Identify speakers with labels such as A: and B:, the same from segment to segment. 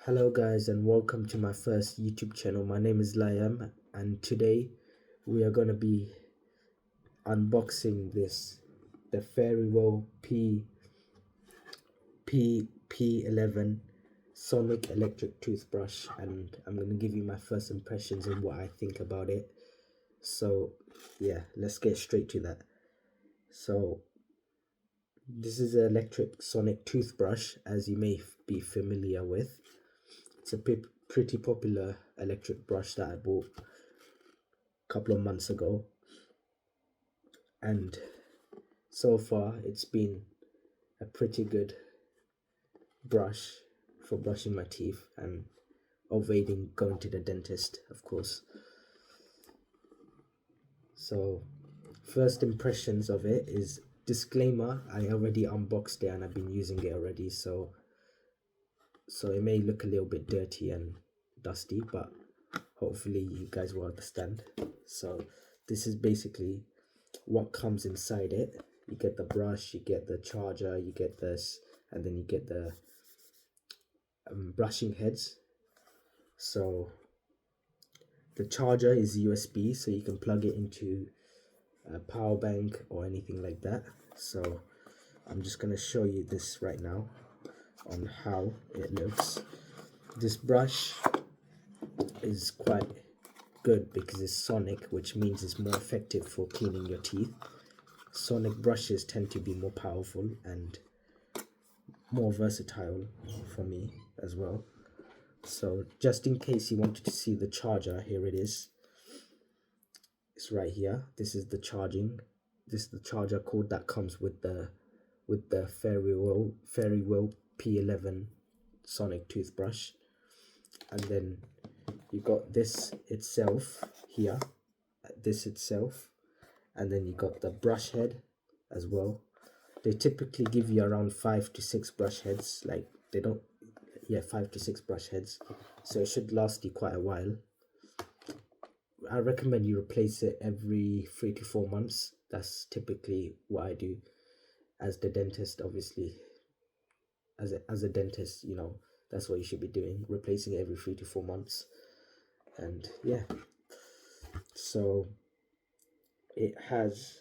A: Hello guys and welcome to my first YouTube channel. My name is Liam and today we are going to be unboxing the Fairywill P11 sonic electric toothbrush, and I'm going to give you my first impressions and what I think about it. So yeah, let's get straight to that. So this is an electric sonic toothbrush, as you may be familiar with. It's a pretty popular electric brush that I bought a couple of months ago, and so far it's been a pretty good brush for brushing my teeth and avoiding going to the dentist, of course. So first impressions of it is, disclaimer, I already unboxed it and I've been using it already, so it may look a little bit dirty and dusty, but hopefully you guys will understand. So this is basically what comes inside it. You get the brush, you get the charger, you get this, and then you get the brushing heads. So the charger is USB, so you can plug it into a power bank or anything like that. So I'm just going to show you this right now on how it looks. This brush is quite good because it's sonic, which means it's more effective for cleaning your teeth. Sonic brushes tend to be more powerful and more versatile for me as well. So just in case you wanted to see the charger, here it is. It's right here. This is the charger cord that comes with the Fairywill P11 sonic toothbrush. And then you got this itself here, and then you got the brush head as well. They typically give you around 5 to 6 brush heads, 5 to 6 brush heads, so it should last you quite a while. I recommend you replace it every 3 to 4 months. That's typically what I do as the dentist. Obviously, as a dentist, you know, that's what you should be doing, replacing it every 3 to 4 months. And yeah, so it has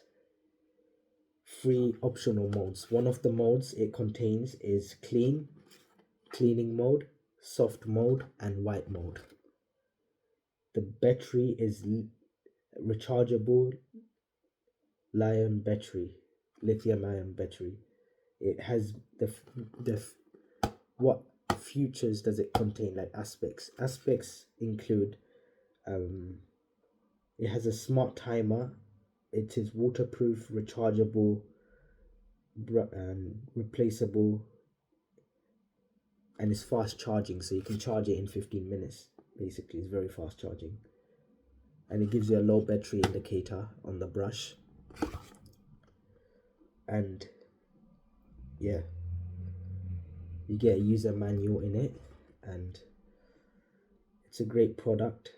A: 3 optional modes. One of the modes it contains is cleaning mode, soft mode, and white mode. The battery is rechargeable lithium ion battery. It has what features does it contain? Like aspects include it has a smart timer. It is waterproof, rechargeable, and replaceable, and it's fast charging, so you can charge it in 15 minutes. Basically, it's very fast charging, and it gives you a low battery indicator on the brush. And yeah, you get a user manual in it, and it's a great product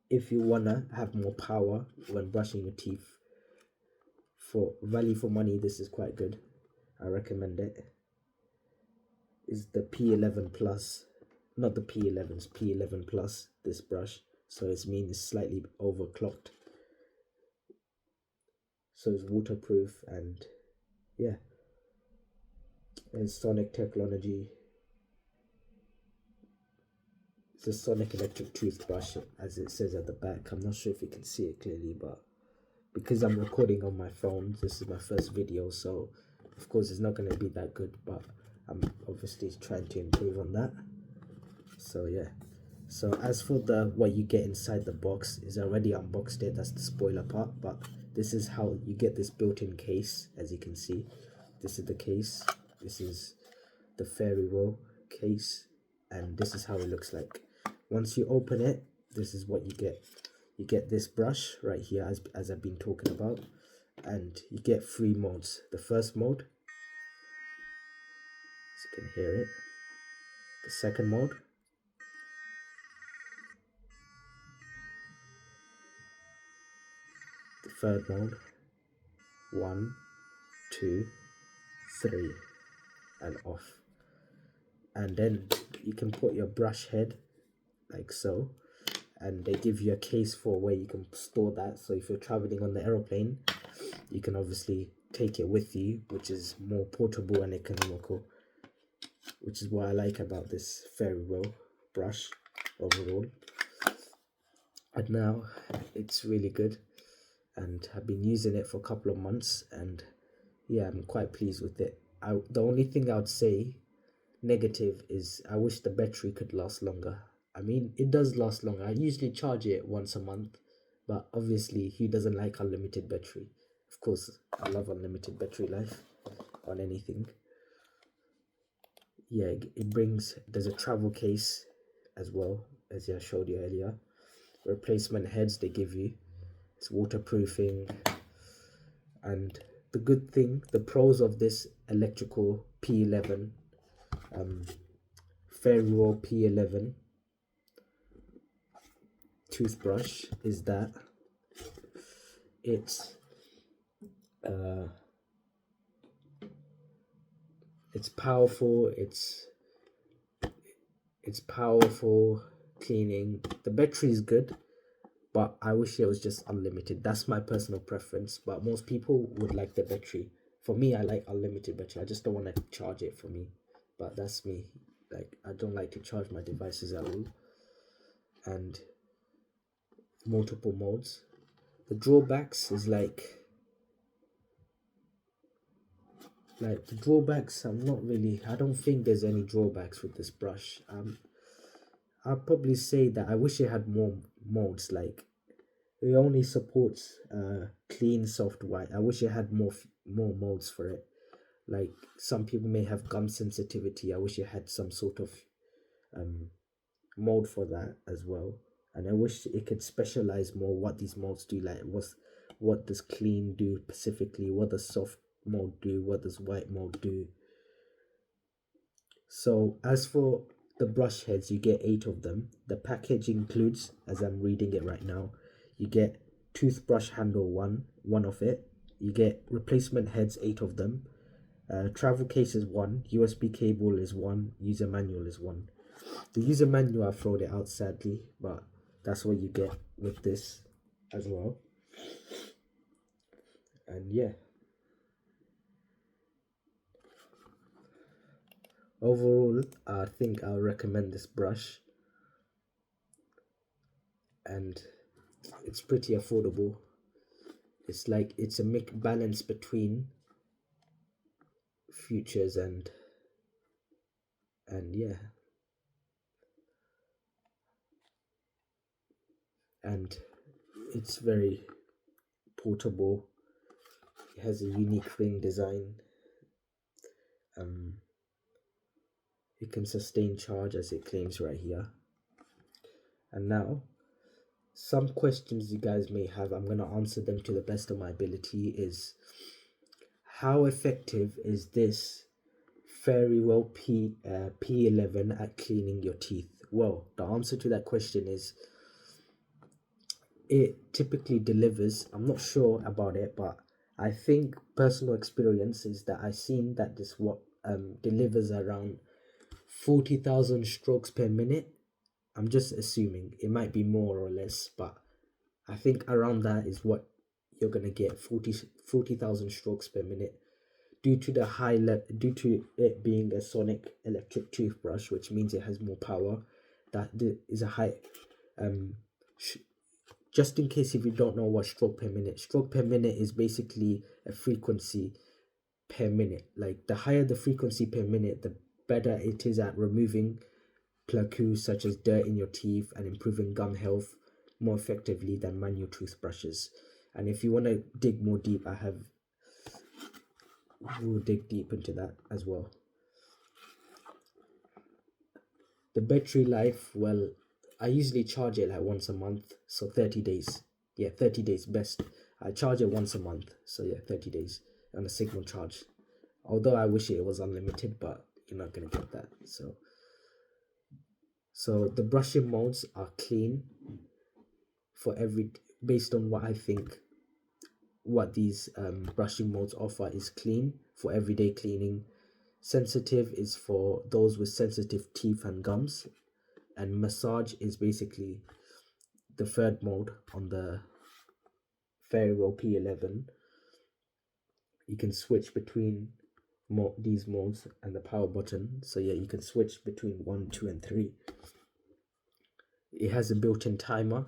A: if you wanna have more power when brushing your teeth. For value for money, this is quite good. I recommend it. Is the P11 plus, not the P11's P11 plus, this brush, so it means it's slightly overclocked, so it's waterproof, and yeah, it's sonic technology. It's a sonic electric toothbrush, as it says at the back. I'm not sure if you can see it clearly, but because I'm recording on my phone, this is my first video, so of course it's not going to be that good, but I'm obviously trying to improve on that. So yeah, so as for what you get inside the box, is already unboxed it, that's the spoiler part, but this is how you get this built-in case. As you can see, this is the case, this is the Fairywill case, and this is how it looks like. Once you open it, this is what you get. You get this brush right here, as I've been talking about, and you get 3 modes. The first mode, as you can hear it, the second mode, the third mode, 1, 2, 3, and off. and then you can put your brush head like so, and they give you a case for where you can store that. So if you're traveling on the aeroplane, you can obviously take it with you, which is more portable and economical, which is what I like about this Fairywill brush overall. And now it's really good, and I've been using it for a couple of months, and yeah, I'm quite pleased with it. The only thing I would say negative is I wish the battery could last longer. I mean, it does last longer. I usually charge it once a month, but obviously, who doesn't like unlimited battery? Of course, I love unlimited battery life on anything. Yeah, it brings, there's a travel case as well, as I showed you earlier. Replacement heads they give you. It's waterproofing. And the good thing, the pros of this electrical P11, Fairywill P11 toothbrush is that it's powerful. It's powerful cleaning. The battery is good, but I wish it was just unlimited. That's my personal preference, but most people would like the battery. For me, I like unlimited battery. I just don't want to charge it for me, but that's me. Like, I don't like to charge my devices at all. And multiple modes. The drawbacks is like the drawbacks, I don't think there's any drawbacks with this brush. I'll probably say that I wish it had more modes. Like, it only supports clean, soft, white. I wish it had more modes for it. Like, some people may have gum sensitivity. I wish it had some sort of mode for that as well. And I wish it could specialize more what these modes do. Like, what does clean do specifically? What does soft mode do? What does white mode do? So as for the brush heads, you get 8 of them. The package includes, as I'm reading it right now, you get toothbrush handle one of it. You get replacement heads, 8 of them. Travel case is 1. USB cable is 1. User manual is 1. The user manual, I thrown it out sadly, but that's what you get with this as well. And yeah, overall, I think I'll recommend this brush, and it's pretty affordable. It's like it's a balance between features and yeah, and it's very portable. It has a unique ring design. It can sustain charge as it claims right here. And now, some questions you guys may have, I'm going to answer them to the best of my ability. Is how effective is this Fairywill P11 at cleaning your teeth? Well, the answer to that question is it typically delivers. I'm not sure about it, but I think personal experience is that I've seen that this delivers around 40,000 strokes per minute. I'm just assuming it might be more or less, but I think around that is what you're gonna get, 40,000 strokes per minute, due to due to it being a sonic electric toothbrush, which means it has more power. That is a high. Just in case if you don't know what stroke per minute is basically a frequency per minute. Like, the higher the frequency per minute, the better it is at removing plaque such as dirt in your teeth and improving gum health more effectively than manual toothbrushes. And if you want to dig more deep, we'll dig deep into that as well. The battery life, well, I usually charge it like once a month, so 30 days. Yeah, 30 days best. I charge it once a month, so yeah, 30 days on a signal charge. Although I wish it was unlimited, but you're not gonna get that. So the brushing modes are clean for based on what I think what these brushing modes offer is clean for everyday cleaning, Sensitive is for those with sensitive teeth and gums, and massage is basically the third mode on the Fairywill P11. You can switch between these modes and the power button. So yeah, you can switch between 1, 2, and 3. It has a built-in timer.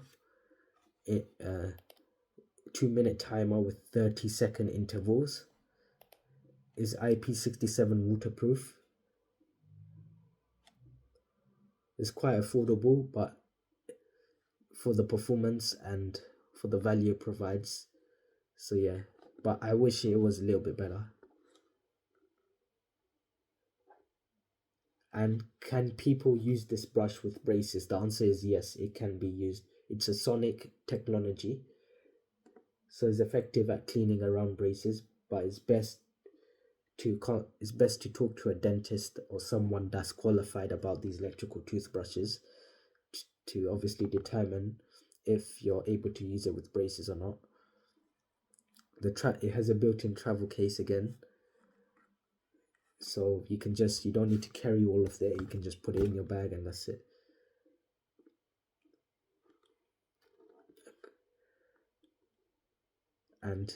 A: 2-minute timer with 30-second intervals. Is IP67 waterproof. It's quite affordable, but for the performance and for the value it provides. So yeah, but I wish it was a little bit better. And can people use this brush with braces? The answer is yes, it can be used. It's a sonic technology, so it's effective at cleaning around braces, but it's best to talk to a dentist or someone that's qualified about these electrical toothbrushes to obviously determine if you're able to use it with braces or not. It has a built-in travel case again, so you don't need to carry all of that. You can just put it in your bag and that's it. And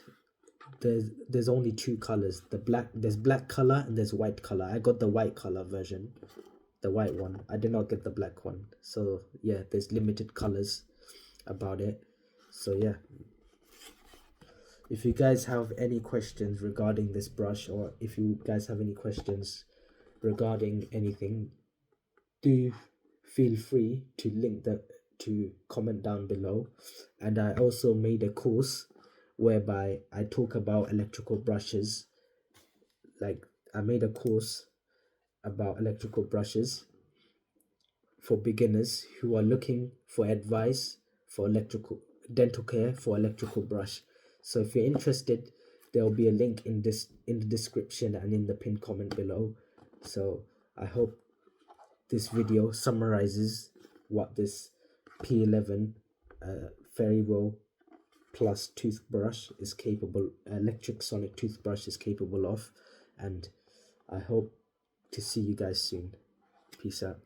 A: there's only 2 colors. There's black color and there's white color. I got the white color version, the white one. I did not get the black one. So yeah, there's limited colors about it. So yeah, if you guys have any questions regarding this brush, or if you guys have any questions regarding anything, do feel free to comment down below. And I also made a course whereby I talk about electrical brushes. Like, I made a course about electrical brushes for beginners who are looking for advice for dental care for electrical brush. So if you're interested, there will be a link in the description and in the pinned comment below. So I hope this video summarizes what this P11 Fairywill Plus toothbrush is capable, electric sonic toothbrush is capable of, and I hope to see you guys soon. Peace out.